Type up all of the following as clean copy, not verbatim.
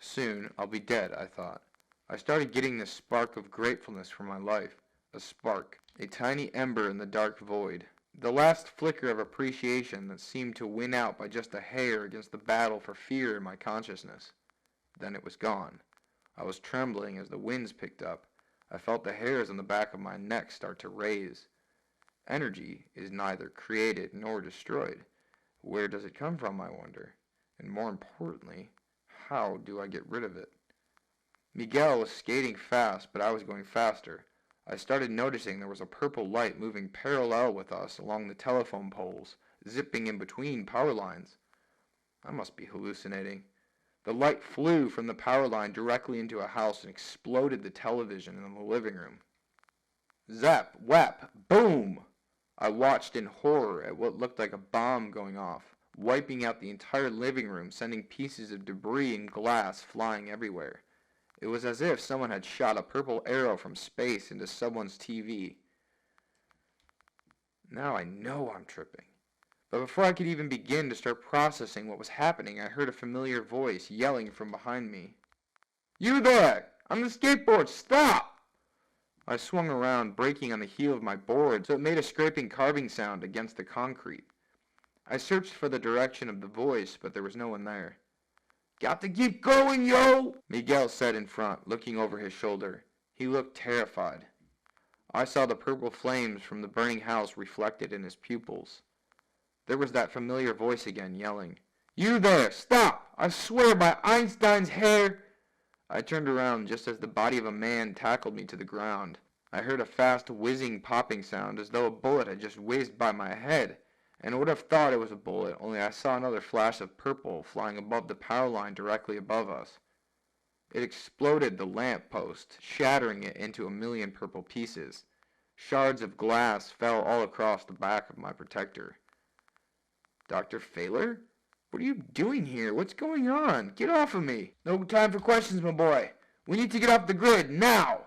Soon I'll be dead, I thought. I started getting this spark of gratefulness for my life. A spark. A tiny ember in the dark void. The last flicker of appreciation that seemed to win out by just a hair against the battle for fear in my consciousness. Then it was gone. I was trembling as the winds picked up. I felt the hairs on the back of my neck start to raise. Energy is neither created nor destroyed. Where does it come from, I wonder? And more importantly, how do I get rid of it? Miguel was skating fast, but I was going faster. I started noticing there was a purple light moving parallel with us along the telephone poles, zipping in between power lines. I must be hallucinating. The light flew from the power line directly into a house and exploded the television in the living room. Zap, whap, boom! I watched in horror at what looked like a bomb going off, wiping out the entire living room, sending pieces of debris and glass flying everywhere. It was as if someone had shot a purple arrow from space into someone's TV. Now I know I'm tripping. But before I could even begin to start processing what was happening, I heard a familiar voice yelling from behind me. "You there! On the skateboard! Stop!" I swung around, braking on the heel of my board so it made a scraping carving sound against the concrete. I searched for the direction of the voice, but there was no one there. "Got to keep going, yo!" Miguel said in front, looking over his shoulder. He looked terrified. I saw the purple flames from the burning house reflected in his pupils. There was that familiar voice again, yelling, "You there! Stop! I swear by Einstein's hair!" I turned around just as the body of a man tackled me to the ground. I heard a fast whizzing popping sound as though a bullet had just whizzed by my head, and would have thought it was a bullet, only I saw another flash of purple flying above the power line directly above us. It exploded the lamp post, shattering it into a million purple pieces. Shards of glass fell all across the back of my protector. "Dr. Failer? What are you doing here? What's going on? Get off of me!" "No time for questions, my boy. We need to get off the grid, now!"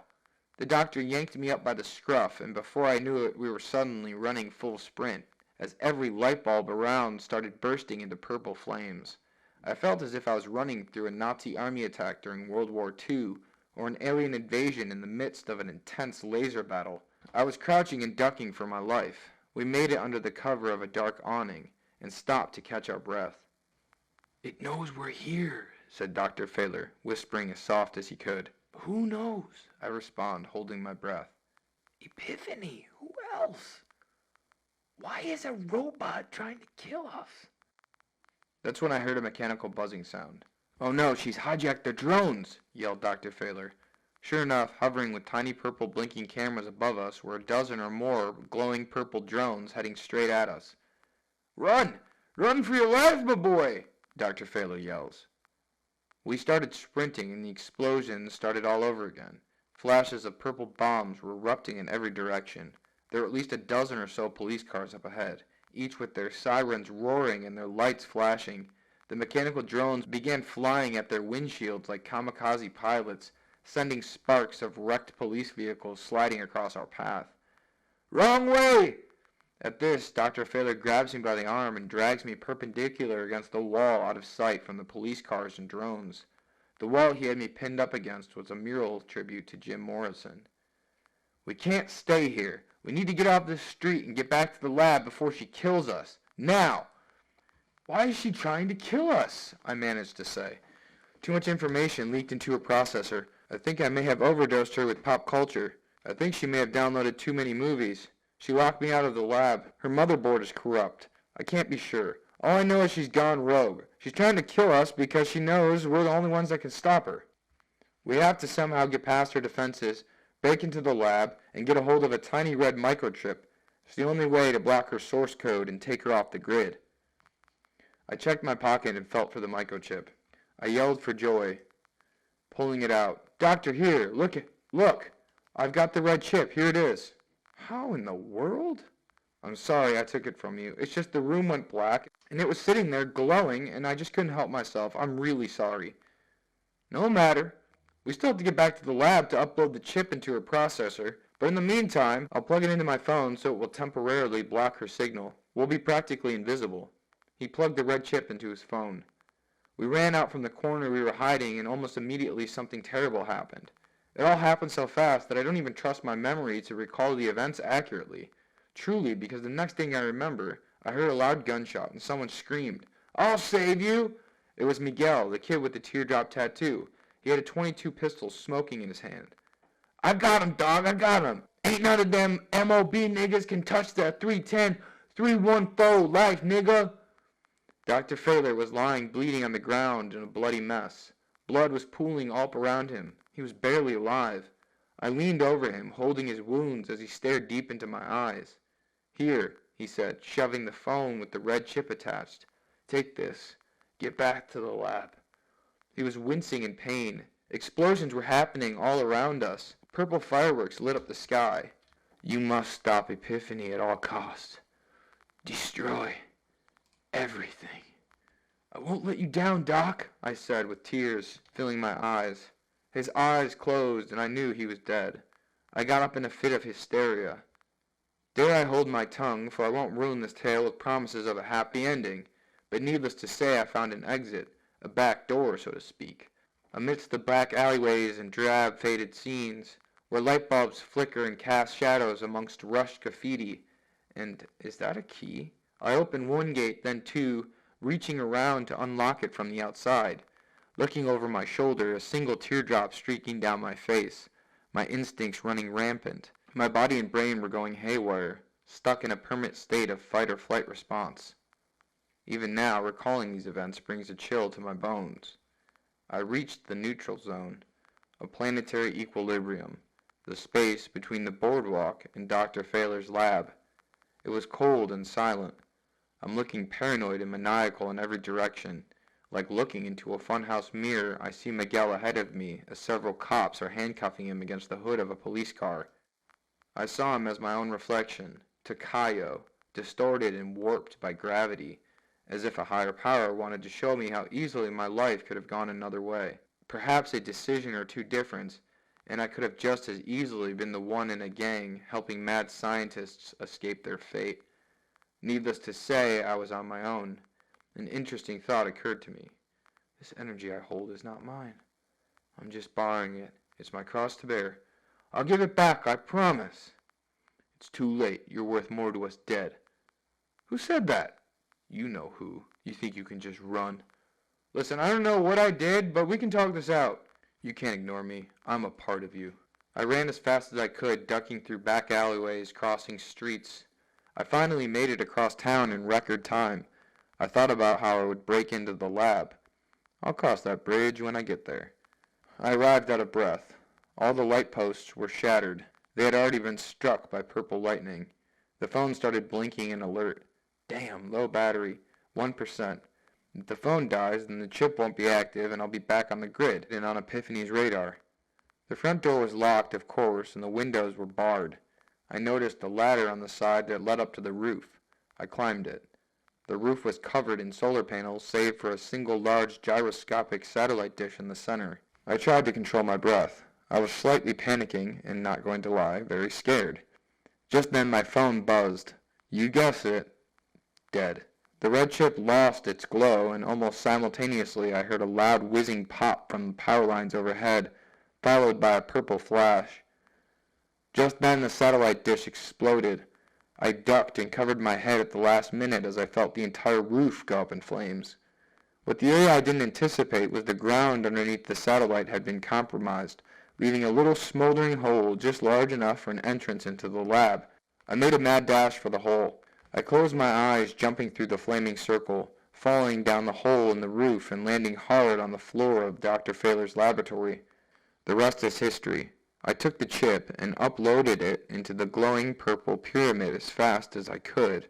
The doctor yanked me up by the scruff, and before I knew it, we were suddenly running full sprint, as every light bulb around started bursting into purple flames. I felt as if I was running through a Nazi army attack during World War II, or an alien invasion in the midst of an intense laser battle. I was crouching and ducking for my life. We made it under the cover of a dark awning, and stopped to catch our breath. "It knows we're here," said Dr. Failer, whispering as soft as he could. "Who knows?" I respond, holding my breath. "Epiphany, who else? Why is a robot trying to kill us?" That's when I heard a mechanical buzzing sound. "Oh no, she's hijacked the drones!" yelled Dr. Failer. Sure enough, hovering with tiny purple blinking cameras above us were a dozen or more glowing purple drones heading straight at us. "Run! Run for your lives, my boy!" Dr. Failer yells. We started sprinting, and the explosions started all over again. Flashes of purple bombs were erupting in every direction. There were at least a dozen or so police cars up ahead, each with their sirens roaring and their lights flashing. The mechanical drones began flying at their windshields like kamikaze pilots, sending sparks of wrecked police vehicles sliding across our path. "Wrong way!" At this, Dr. Failer grabs me by the arm and drags me perpendicular against the wall out of sight from the police cars and drones. The wall he had me pinned up against was a mural tribute to Jim Morrison. "We can't stay here. We need to get off this street and get back to the lab before she kills us. Now!" "Why is she trying to kill us?" I managed to say. Too much information leaked into her processor. I think I may have overdosed her with pop culture. I think she may have downloaded too many movies. She locked me out of the lab. Her motherboard is corrupt. I can't be sure. All I know is she's gone rogue. She's trying to kill us because she knows we're the only ones that can stop her. We have to somehow get past her defenses, break into the lab, and get a hold of a tiny red microchip. It's the only way to block her source code and take her off the grid. I checked my pocket and felt for the microchip. I yelled for joy, pulling it out. "Doctor, here, look! I've got the red chip. Here it is." "How in the world?" "I'm sorry I took it from you. It's just the room went black, and it was sitting there glowing, and I just couldn't help myself. I'm really sorry." "No matter. We still have to get back to the lab to upload the chip into her processor, but in the meantime, I'll plug it into my phone so it will temporarily block her signal. We'll be practically invisible." He plugged the red chip into his phone. We ran out from the corner we were hiding, and almost immediately something terrible happened. It all happened so fast that I don't even trust my memory to recall the events accurately. Truly, because the next thing I remember, I heard a loud gunshot and someone screamed, "I'll save you!" It was Miguel, the kid with the teardrop tattoo. He had a .22 pistol smoking in his hand. "I got him, dog, I got him! Ain't none of them MOB niggas can touch that 310, 314 life, nigga!" Dr. Failer was lying bleeding on the ground in a bloody mess. Blood was pooling all around him. He was barely alive. I leaned over him, holding his wounds as he stared deep into my eyes. "Here," he said, shoving the phone with the red chip attached. "Take this. Get back to the lab." He was wincing in pain. Explosions were happening all around us. Purple fireworks lit up the sky. "You must stop Epiphany at all costs. Destroy everything." "I won't let you down, Doc," I said with tears filling my eyes. His eyes closed and I knew he was dead. I got up in a fit of hysteria. Dare I hold my tongue, for I won't ruin this tale with promises of a happy ending, but needless to say I found an exit, a back door, so to speak. Amidst the black alleyways and drab, faded scenes, where light bulbs flicker and cast shadows amongst rushed graffiti, and is that a key? I opened one gate, then two, reaching around to unlock it from the outside. Looking over my shoulder, a single teardrop streaking down my face, my instincts running rampant. My body and brain were going haywire, stuck in a permanent state of fight-or-flight response. Even now, recalling these events brings a chill to my bones. I reached the neutral zone, a planetary equilibrium, the space between the boardwalk and Dr. Failer's lab. It was cold and silent. I'm looking paranoid and maniacal in every direction. Like looking into a funhouse mirror, I see Miguel ahead of me as several cops are handcuffing him against the hood of a police car. I saw him as my own reflection, Tocayo, distorted and warped by gravity, as if a higher power wanted to show me how easily my life could have gone another way. Perhaps a decision or two difference, and I could have just as easily been the one in a gang helping mad scientists escape their fate. Needless to say, I was on my own. An interesting thought occurred to me. This energy I hold is not mine. I'm just borrowing it. It's my cross to bear. I'll give it back, I promise. It's too late. You're worth more to us dead. Who said that? You know who. You think you can just run. Listen, I don't know what I did, but we can talk this out. You can't ignore me. I'm a part of you. I ran as fast as I could, ducking through back alleyways, crossing streets. I finally made it across town in record time. I thought about how I would break into the lab. I'll cross that bridge when I get there. I arrived out of breath. All the light posts were shattered. They had already been struck by purple lightning. The phone started blinking in alert. Damn, low battery. 1%. If the phone dies, then the chip won't be active and I'll be back on the grid and on Epiphany's radar. The front door was locked, of course, and the windows were barred. I noticed a ladder on the side that led up to the roof. I climbed it. The roof was covered in solar panels, save for a single large gyroscopic satellite dish in the center. I tried to control my breath. I was slightly panicking, and not going to lie, very scared. Just then my phone buzzed. You guessed it. Dead. The red chip lost its glow, and almost simultaneously I heard a loud whizzing pop from the power lines overhead, followed by a purple flash. Just then the satellite dish exploded. I ducked and covered my head at the last minute as I felt the entire roof go up in flames. What the AI didn't anticipate was the ground underneath the satellite had been compromised, leaving a little smoldering hole just large enough for an entrance into the lab. I made a mad dash for the hole. I closed my eyes, jumping through the flaming circle, falling down the hole in the roof and landing hard on the floor of Dr. Failer's laboratory. The rest is history. I took the chip and uploaded it into the glowing purple pyramid as fast as I could.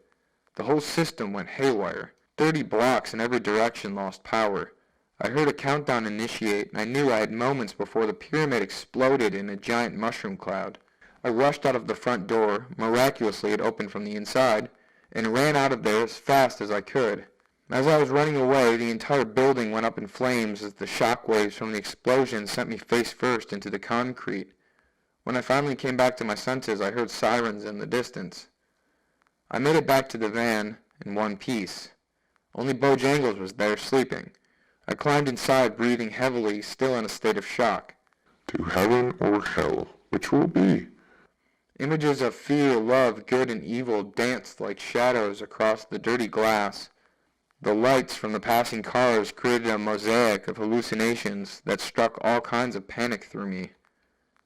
The whole system went haywire. 30 blocks in every direction lost power. I heard a countdown initiate, and I knew I had moments before the pyramid exploded in a giant mushroom cloud. I rushed out of the front door, miraculously it opened from the inside, and ran out of there as fast as I could. As I was running away, the entire building went up in flames as the shock waves from the explosion sent me face first into the concrete. When I finally came back to my senses, I heard sirens in the distance. I made it back to the van in one piece. Only Bojangles was there sleeping. I climbed inside, breathing heavily, still in a state of shock. To heaven or hell, which will it be? Images of fear, love, good and evil danced like shadows across the dirty glass. The lights from the passing cars created a mosaic of hallucinations that struck all kinds of panic through me.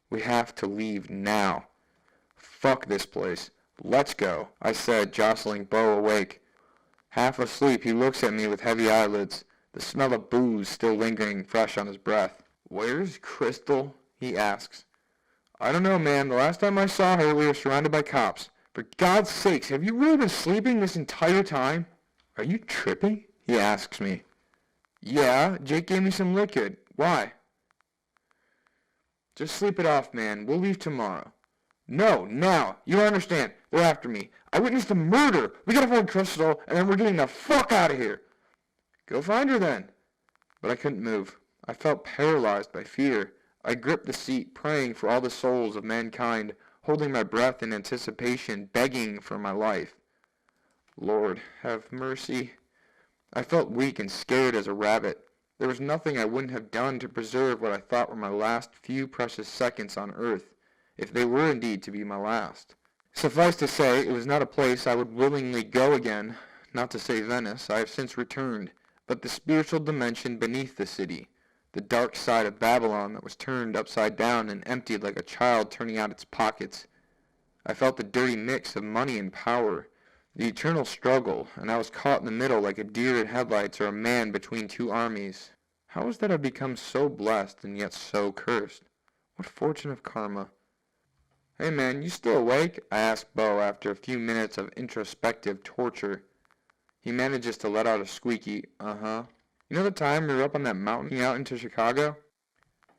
We have to leave now. Fuck this place. Let's go, I said, jostling Bo awake. Half asleep, he looks at me with heavy eyelids, the smell of booze still lingering fresh on his breath. Where's Crystal? He asks. I don't know, man. The last time I saw her, we were surrounded by cops. For God's sakes, have you really been sleeping this entire time? Are you tripping? He asks me. Yeah, Jake gave me some liquid. Why? Just sleep it off, man. We'll leave tomorrow. No, now. You don't understand. They're after me. I witnessed a murder. We gotta find Crystal, and then we're getting the fuck out of here. Go find her then. But I couldn't move. I felt paralyzed by fear. I gripped the seat, praying for all the souls of mankind, holding my breath in anticipation, begging for my life. Lord, have mercy. I felt weak and scared as a rabbit. There was nothing I wouldn't have done to preserve what I thought were my last few precious seconds on earth, if they were indeed to be my last. Suffice to say, it was not a place I would willingly go again, not to say Venice. I have since returned, but the spiritual dimension beneath the city, the dark side of Babylon that was turned upside down and emptied like a child turning out its pockets. I felt the dirty mix of money and power, the eternal struggle, and I was caught in the middle like a deer in headlights or a man between two armies. How was that I'd become so blessed and yet so cursed? What fortune of karma? Hey man, you still awake? I asked Bo after a few minutes of introspective torture. He manages to let out a squeaky, uh-huh. You know the time we were up on that mountain out into Chicago?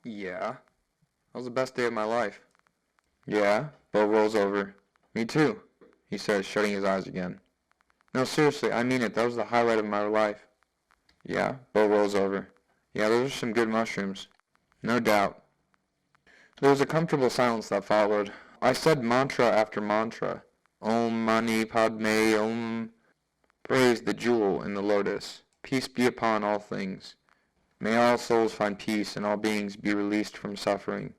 Yeah. That was the best day of my life. Yeah, Bo rolls over. Me too, he says, shutting his eyes again. No, seriously, I mean it. That was the highlight of my life. Yeah, Bo rolls over. Yeah, those are some good mushrooms. No doubt. There was a comfortable silence that followed. I said mantra after mantra. Om Mani Padme Om. Praise the jewel in the lotus. Peace be upon all things. May all souls find peace and all beings be released from suffering.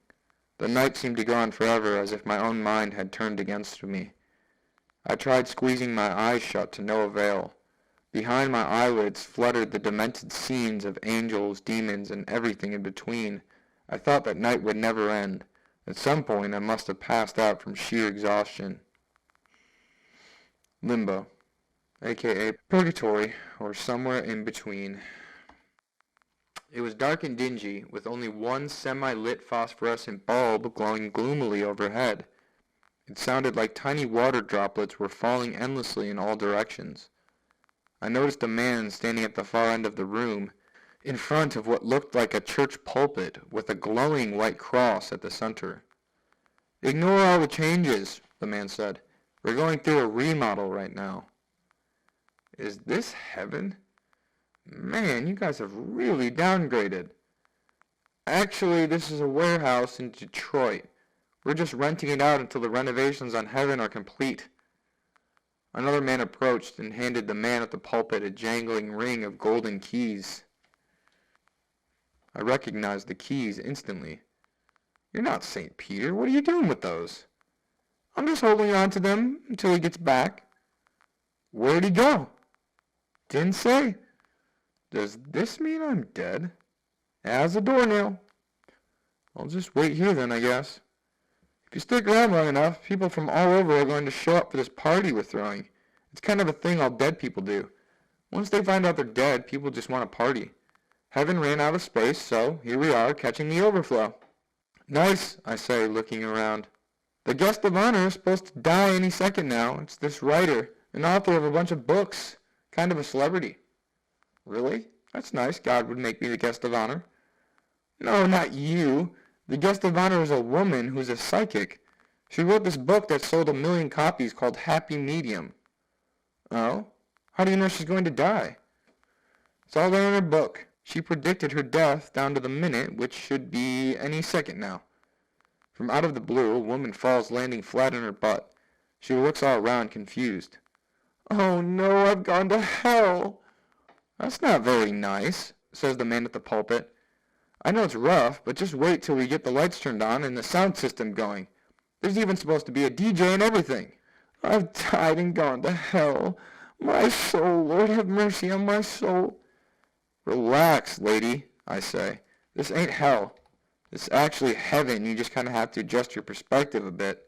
The night seemed to go on forever, as if my own mind had turned against me. I tried squeezing my eyes shut to no avail. Behind my eyelids fluttered the demented scenes of angels, demons, and everything in between. I thought that night would never end. At some point I must have passed out from sheer exhaustion. Limbo, aka purgatory, or somewhere in between. It was dark and dingy, with only one semi-lit phosphorescent bulb glowing gloomily overhead. It sounded like tiny water droplets were falling endlessly in all directions. I noticed a man standing at the far end of the room, in front of what looked like a church pulpit, with a glowing white cross at the center. Ignore all the changes, the man said. We're going through a remodel right now. Is this heaven? Man, you guys have really downgraded. Actually, this is a warehouse in Detroit. We're just renting it out until the renovations on heaven are complete. Another man approached and handed the man at the pulpit a jangling ring of golden keys. I recognized the keys instantly. You're not St. Peter. What are you doing with those? I'm just holding on to them until he gets back. Where'd he go? Didn't say. Does this mean I'm dead? As a doornail. I'll just wait here then, I guess. If you stick around long enough, people from all over are going to show up for this party we're throwing. It's kind of a thing all dead people do. Once they find out they're dead, people just want to party. Heaven ran out of space, so here we are, catching the overflow. Nice, I say, looking around. The guest of honor is supposed to die any second now. It's this writer, an author of a bunch of books, kind of a celebrity. Really? That's nice. God would make me the guest of honor. No, not you. The guest of honor is a woman who's a psychic. She wrote this book that sold 1 million copies called Happy Medium. Oh? How do you know she's going to die? It's all there in her book. She predicted her death down to the minute, which should be any second now. From out of the blue, a woman falls, landing flat on her butt. She looks all around, confused. Oh no, I've gone to hell. That's not very nice, says the man at the pulpit. I know it's rough, but just wait till we get the lights turned on and the sound system going. There's even supposed to be a DJ and everything. I've died and gone to hell. My soul, Lord have mercy on my soul. Relax, lady, I say. This ain't hell. This is actually heaven. You just kind of have to adjust your perspective a bit.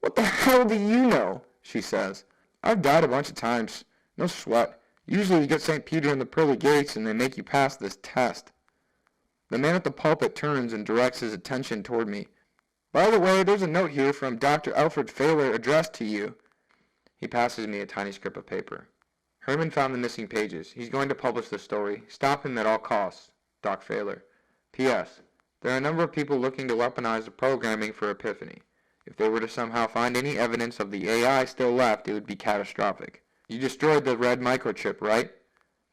What the hell do you know? She says. I've died a bunch of times. No sweat. Usually you get St. Peter in the pearly gates and they make you pass this test. The man at the pulpit turns and directs his attention toward me. By the way, there's a note here from Dr. Alfred Failer addressed to you. He passes me a tiny scrap of paper. Herman found the missing pages. He's going to publish the story. Stop him at all costs. Doc Failer. P.S. There are a number of people looking to weaponize the programming for Epiphany. If they were to somehow find any evidence of the AI still left, it would be catastrophic. You destroyed the red microchip, right?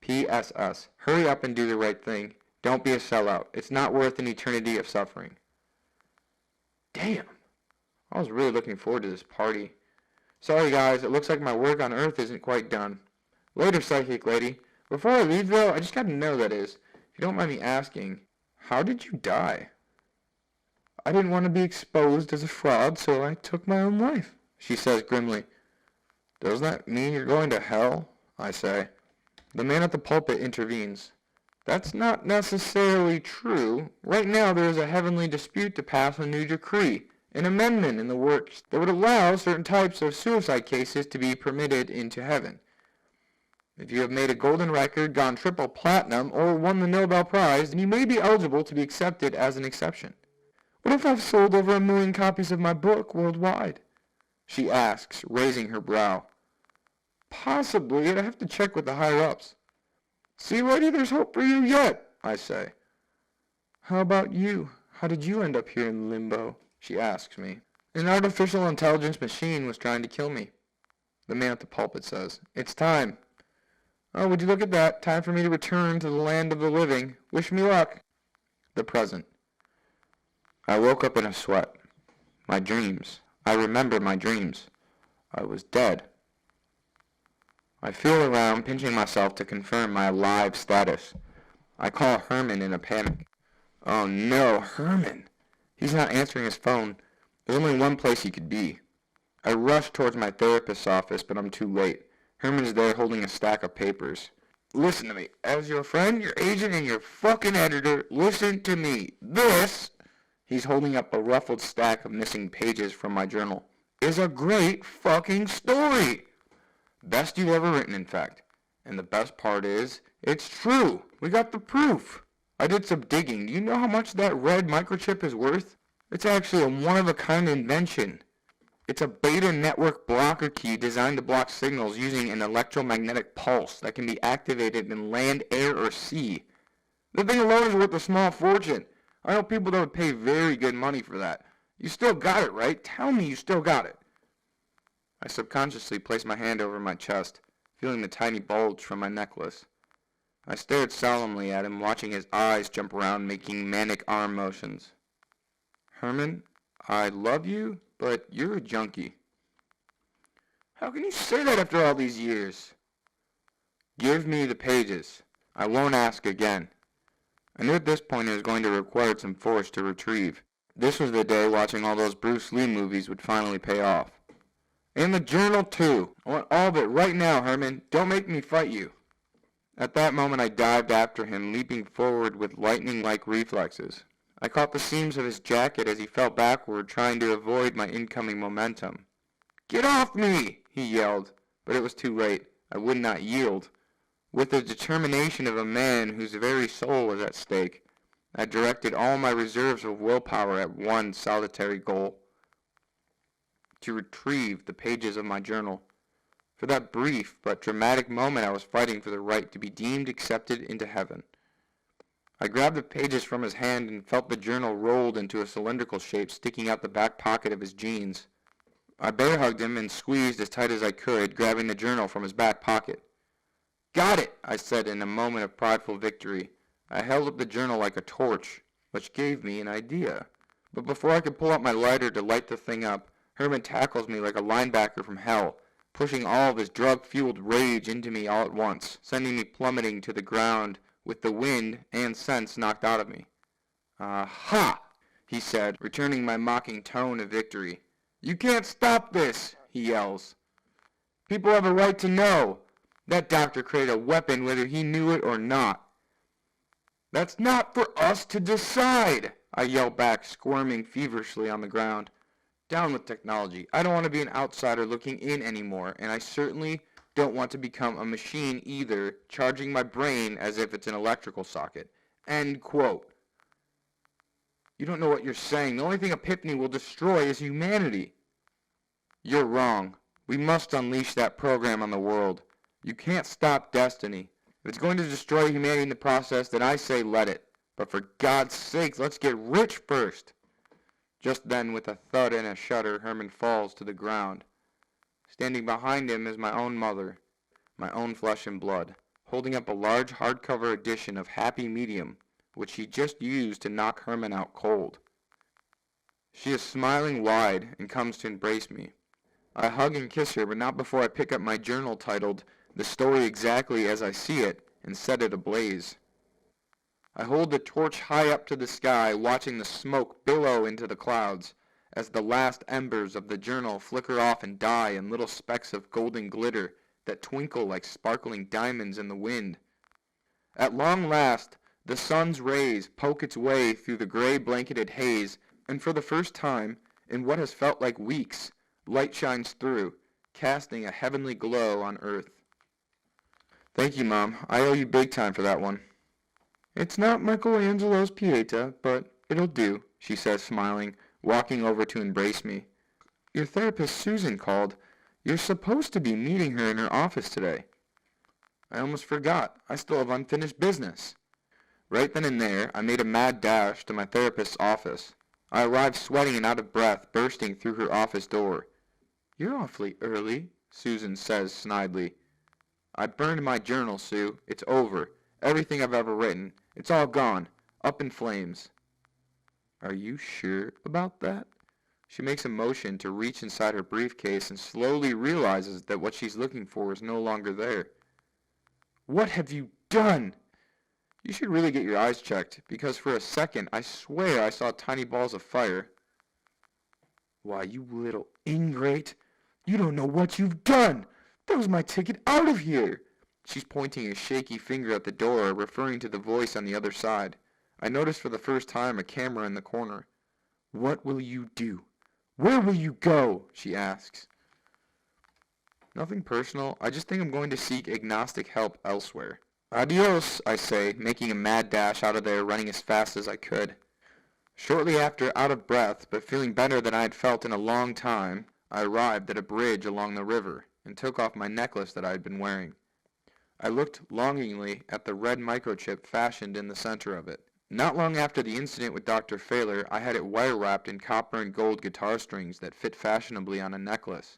P.S.S. Hurry up and do the right thing. Don't be a sellout. It's not worth an eternity of suffering. Damn. I was really looking forward to this party. Sorry guys, it looks like my work on Earth isn't quite done. Later, psychic lady. Before I leave though, I just gotta know, that is, if you don't mind me asking, how did you die? I didn't want to be exposed as a fraud, so I took my own life, she says grimly. Does that mean you're going to hell? I say. The man at the pulpit intervenes. That's not necessarily true. Right now there is a heavenly dispute to pass a new decree, an amendment in the works that would allow certain types of suicide cases to be permitted into heaven. If you have made a golden record, gone triple platinum, or won the Nobel Prize, then you may be eligible to be accepted as an exception. What if I've sold over 1 million copies of my book worldwide? She asks, raising her brow. Possibly. I'd have to check with the higher-ups. See, lady, there's hope for you yet, I say. How about you? How did you end up here in limbo? She asks me. An artificial intelligence machine was trying to kill me. The man at the pulpit says, It's time. Oh, would you look at that? Time for me to return to the land of the living. Wish me luck. The present. I woke up in a sweat. My dreams. I remember my dreams. I was dead. I feel around, pinching myself to confirm my alive status. I call Herman in a panic. Oh no, Herman! He's not answering his phone. There's only one place he could be. I rush towards my therapist's office, but I'm too late. Herman's there holding a stack of papers. Listen to me. As your friend, your agent, and your fucking editor, listen to me. This, he's holding up a ruffled stack of missing pages from my journal, is a great fucking story. Best you've ever written, in fact. And the best part is, it's true. We got the proof. I did some digging. Do you know how much that red microchip is worth? It's actually a one-of-a-kind invention. It's a beta network blocker key designed to block signals using an electromagnetic pulse that can be activated in land, air, or sea. The thing alone is worth a small fortune. I know people that would pay very good money for that. You still got it, right? Tell me you still got it. I subconsciously placed my hand over my chest, feeling the tiny bulge from my necklace. I stared solemnly at him, watching his eyes jump around, making manic arm motions. Herman, I love you, but you're a junkie. How can you say that after all these years? Give me the pages. I won't ask again. I knew at this point it was going to require some force to retrieve. This was the day watching all those Bruce Lee movies would finally pay off. And the journal, too. I want all of it right now, Herman. Don't make me fight you. At that moment, I dived after him, leaping forward with lightning-like reflexes. I caught the seams of his jacket as he fell backward, trying to avoid my incoming momentum. Get off me! He yelled, but it was too late. I would not yield. With the determination of a man whose very soul was at stake, I directed all my reserves of willpower at one solitary goal: to retrieve the pages of my journal. For that brief but dramatic moment I was fighting for the right to be deemed accepted into heaven. I grabbed the pages from his hand and felt the journal rolled into a cylindrical shape sticking out the back pocket of his jeans. I bear-hugged him and squeezed as tight as I could, grabbing the journal from his back pocket. Got it, I said in a moment of prideful victory. I held up the journal like a torch, which gave me an idea. But before I could pull out my lighter to light the thing up, Herman tackles me like a linebacker from hell, pushing all of his drug-fueled rage into me all at once, sending me plummeting to the ground with the wind and sense knocked out of me. "Aha!" he said, returning my mocking tone of victory. "You can't stop this," he yells. "People have a right to know. That doctor created a weapon whether he knew it or not." "That's not for us to decide," I yell back, squirming feverishly on the ground. Down with technology. I don't want to be an outsider looking in anymore, and I certainly don't want to become a machine either, charging my brain as if it's an electrical socket. End quote. "You don't know what you're saying. The only thing Epiphany will destroy is humanity." "You're wrong. We must unleash that program on the world. You can't stop destiny. If it's going to destroy humanity in the process, then I say let it. But for God's sake, let's get rich first." Just then, with a thud and a shudder, Herman falls to the ground. Standing behind him is my own mother, my own flesh and blood, holding up a large hardcover edition of Happy Medium, which she just used to knock Herman out cold. She is smiling wide and comes to embrace me. I hug and kiss her, but not before I pick up my journal titled "The Story Exactly as I See It" and set it ablaze. I hold the torch high up to the sky, watching the smoke billow into the clouds, as the last embers of the journal flicker off and die in little specks of golden glitter that twinkle like sparkling diamonds in the wind. At long last, the sun's rays poke its way through the gray blanketed haze, and for the first time, in what has felt like weeks, light shines through, casting a heavenly glow on earth. "Thank you, Mom. I owe you big time for that one." "It's not Michelangelo's Pieta, but it'll do," she says, smiling, walking over to embrace me. "Your therapist Susan called. You're supposed to be meeting her in her office today." "I almost forgot. I still have unfinished business." Right then and there, I made a mad dash to my therapist's office. I arrived sweating and out of breath, bursting through her office door. "You're awfully early," Susan says snidely. "I burned my journal, Sue. It's over. Everything I've ever written. It's all gone. Up in flames." "Are you sure about that?" She makes a motion to reach inside her briefcase and slowly realizes that what she's looking for is no longer there. "What have you done?" "You should really get your eyes checked, because for a second I swear I saw tiny balls of fire." "Why, you little ingrate. You don't know what you've done. That was my ticket out of here." She's pointing a shaky finger at the door, referring to the voice on the other side. I notice for the first time a camera in the corner. "What will you do? Where will you go?" she asks. "Nothing personal. I just think I'm going to seek agnostic help elsewhere." "Adios," I say, making a mad dash out of there, running as fast as I could. Shortly after, out of breath, but feeling better than I had felt in a long time, I arrived at a bridge along the river and took off my necklace that I had been wearing. I looked longingly at the red microchip fashioned in the center of it. Not long after the incident with Dr. Failer, I had it wire-wrapped in copper and gold guitar strings that fit fashionably on a necklace.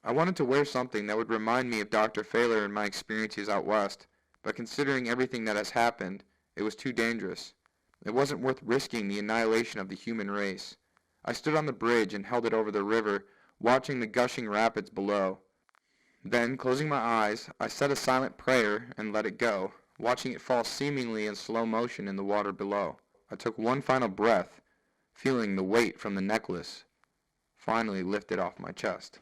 I wanted to wear something that would remind me of Dr. Failer and my experiences out west, but considering everything that has happened, it was too dangerous. It wasn't worth risking the annihilation of the human race. I stood on the bridge and held it over the river, watching the gushing rapids below. Then, closing my eyes, I said a silent prayer and let it go, watching it fall seemingly in slow motion in the water below. I took one final breath, feeling the weight from the necklace finally lifted off my chest.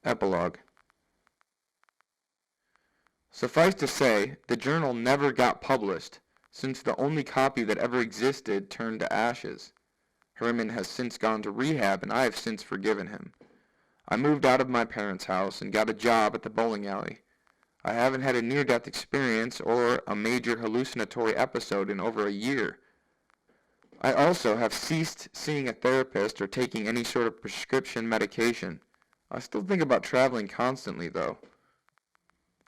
Epilogue. Suffice to say, the journal never got published, since the only copy that ever existed turned to ashes. Herman has since gone to rehab, and I have since forgiven him. I moved out of my parents' house and got a job at the bowling alley. I haven't had a near-death experience or a major hallucinatory episode in over a year. I also have ceased seeing a therapist or taking any sort of prescription medication. I still think about traveling constantly, though.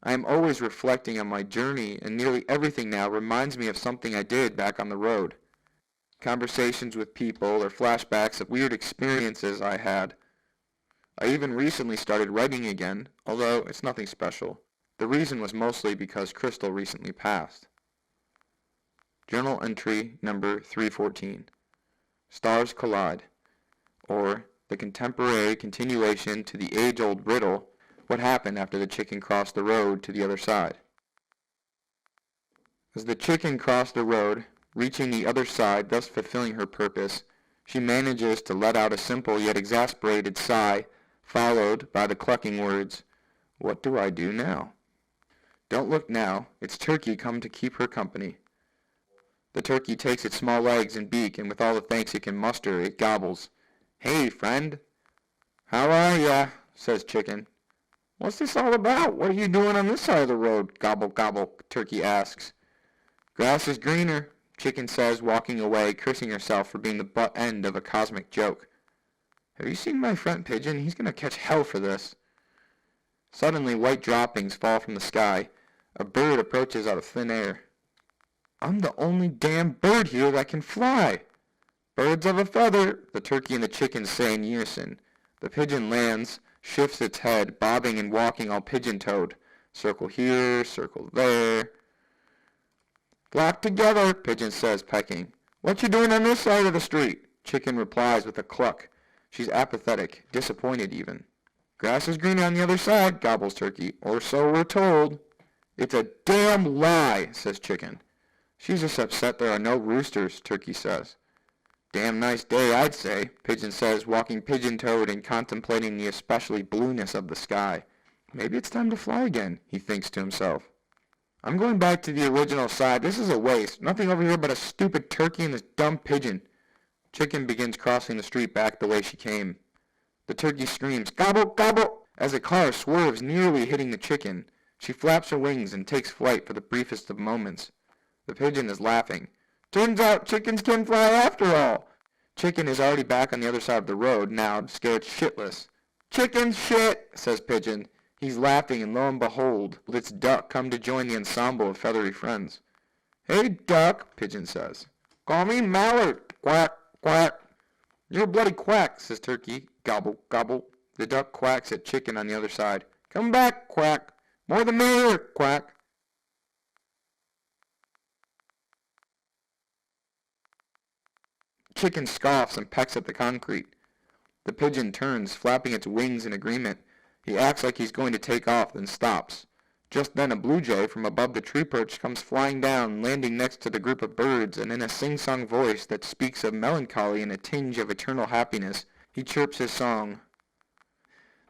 I am always reflecting on my journey, and nearly everything now reminds me of something I did back on the road. Conversations with people or flashbacks of weird experiences I had. I even recently started writing again, although it's nothing special. The reason was mostly because Crystal recently passed. Journal entry number 314. Stars Collide, or the contemporary continuation to the age-old riddle, what happened after the chicken crossed the road to the other side. As the chicken crossed the road, reaching the other side, thus fulfilling her purpose, she manages to let out a simple yet exasperated sigh, followed by the clucking words, "What do I do now?" Don't look now. It's Turkey come to keep her company. The turkey takes its small legs and beak, and with all the thanks it can muster, it gobbles. "Hey, friend." "How are ya?" says Chicken. "What's this all about? What are you doing on this side of the road?" Gobble, gobble, Turkey asks. "Grass is greener," Chicken says, walking away, cursing herself for being the butt end of a cosmic joke. "Have you seen my front pigeon? He's going to catch hell for this." Suddenly white droppings fall from the sky. A bird approaches out of thin air. "I'm the only damn bird here that can fly." "Birds of a feather," the turkey and the chicken say in unison. The pigeon lands, shifts its head, bobbing and walking all pigeon-toed. Circle here, circle there. "Flock together," Pigeon says, pecking. "What you doing on this side of the street?" Chicken replies with a cluck. She's apathetic, disappointed even. "Grass is greener on the other side," gobbles Turkey, "or so we're told." "It's a damn lie," says Chicken. "She's just upset there are no roosters," Turkey says. "Damn nice day, I'd say," Pigeon says, walking pigeon-toed and contemplating the especially blueness of the sky. "Maybe it's time to fly again," he thinks to himself. "I'm going back to the original side. This is a waste. Nothing over here but a stupid turkey and this dumb pigeon." Chicken begins crossing the street back the way she came. The turkey screams, "Gobble, gobble!" as a car swerves, nearly hitting the chicken. She flaps her wings and takes flight for the briefest of moments. The pigeon is laughing. "Turns out chickens can fly after all." Chicken is already back on the other side of the road, now scared shitless. "Chicken shit," says Pigeon. He's laughing, and lo and behold, its duck come to join the ensemble of feathery friends. "Hey, duck," Pigeon says. "Call me Mallard. Quack, quack." "You're a bloody quack," says Turkey. Gobble, gobble. The duck quacks at Chicken on the other side. "Come back, quack. More the merrier, quack." Chicken scoffs and pecks at the concrete. The pigeon turns, flapping its wings in agreement. He acts like he's going to take off, then stops. Just then a blue jay from above the tree perch comes flying down, landing next to the group of birds, and in a sing-song voice that speaks of melancholy and a tinge of eternal happiness, he chirps his song.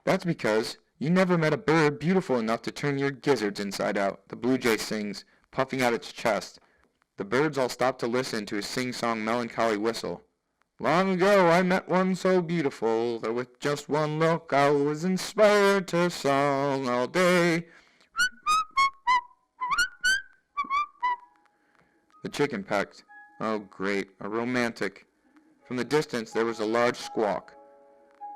"That's because you never met a bird beautiful enough to turn your gizzards inside out," the blue jay sings, puffing out its chest. The birds all stop to listen to his sing-song melancholy whistle. "Long ago I met one so beautiful that with just one look I was inspired to song all day." The chicken pecked. Oh, great, a romantic. From the distance there was a large squawk.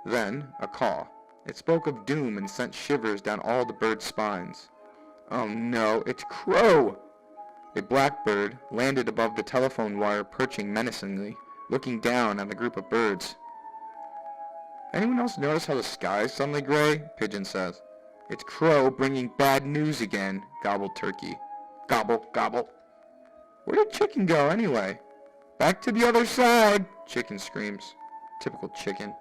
Then a caw. It spoke of doom and sent shivers down all the birds' spines. "Oh no, it's Crow!" A blackbird landed above the telephone wire, perching menacingly, looking down on the group of birds. "Anyone else notice how the sky is suddenly gray?" Pigeon says. "It's Crow bringing bad news again," gobbled Turkey. Gobble, gobble. "Where did Chicken go, anyway?" "Back to the other side," Chicken screams. Typical Chicken.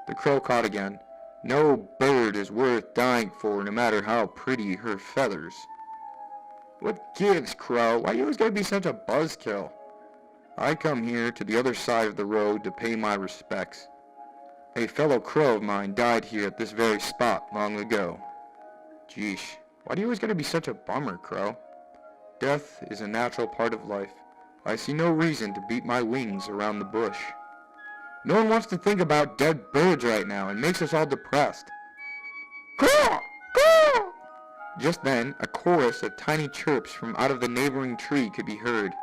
The crow caught again. "No bird is worth dying for, no matter how pretty her feathers." "What gives, Crow? Why you always gotta be such a buzzkill?" "I come here to the other side of the road to pay my respects. A fellow crow of mine died here at this very spot long ago." "Jeesh, why do you always gotta be such a bummer, Crow?" "Death is a natural part of life. I see no reason to beat my wings around the bush." "No one wants to think about dead birds right now. It makes us all depressed." "Caw! Caw!" Just then, a chorus of tiny chirps from out of the neighboring tree could be heard.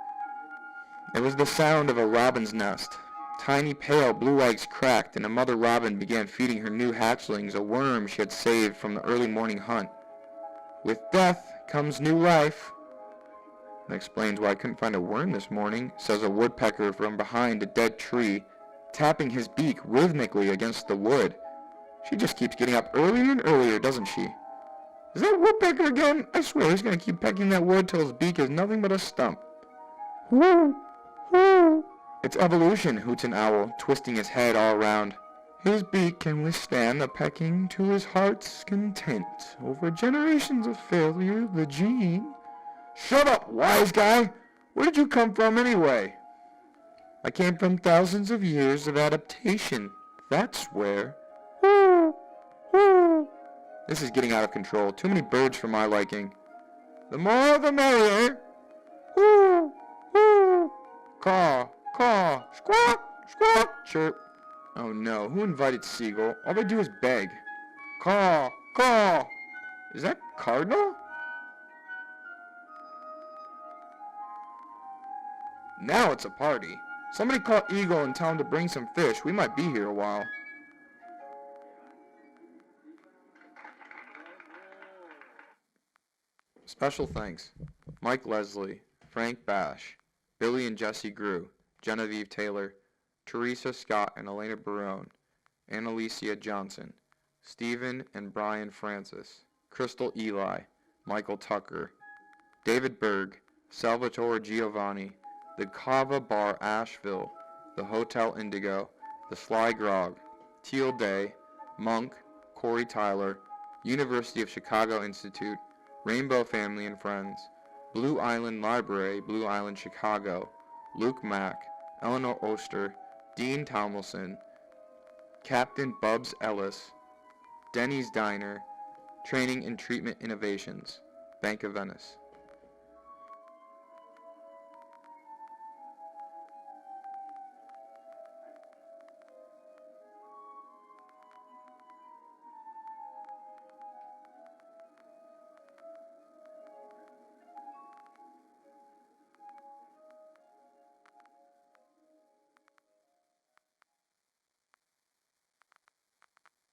It was the sound of a robin's nest. Tiny pale blue eggs cracked, and a mother robin began feeding her new hatchlings a worm she had saved from the early morning hunt. "With death comes new life." That explains why I couldn't find a worm this morning, says a woodpecker from behind a dead tree, tapping his beak rhythmically against the wood. She just keeps getting up earlier and earlier, doesn't she? "Is that woodpecker again? I swear he's going to keep pecking that wood till his beak is nothing but a stump." "Whoo! Whoo!" "It's evolution," hoots an owl, twisting his head all around. "His beak can withstand the pecking to his heart's content. Over generations of failure, the gene..." Shut up, wise guy! Where did you come from anyway? I came from thousands of years of adaptation. That's where. Woo! Woo! This is getting out of control. Too many birds for my liking. The more the merrier. Woo! Woo! Caw! Caw! Squawk! Squawk! Chirp. Oh no, who invited Seagull? All they do is beg. Caw! Caw! Is that Cardinal? Now it's a party. Somebody call Eagle and tell him to bring some fish. We might be here a while. Special thanks. Mike Leslie, Frank Bash, Billy and Jesse Grew, Genevieve Taylor, Teresa Scott and Elena Barone, Annalicia Johnson, Stephen and Brian Francis, Crystal Eli, Michael Tucker, David Berg, Salvatore Giovanni, the Cava Bar Asheville, the Hotel Indigo, the Sly Grog, Teal Day, Monk, Corey Tyler, University of Chicago Institute, Rainbow Family and Friends, Blue Island Library, Blue Island, Chicago, Luke Mack, Eleanor Oster, Dean Tomlinson, Captain Bubs Ellis, Denny's Diner, Training and Treatment Innovations, Bank of Venice.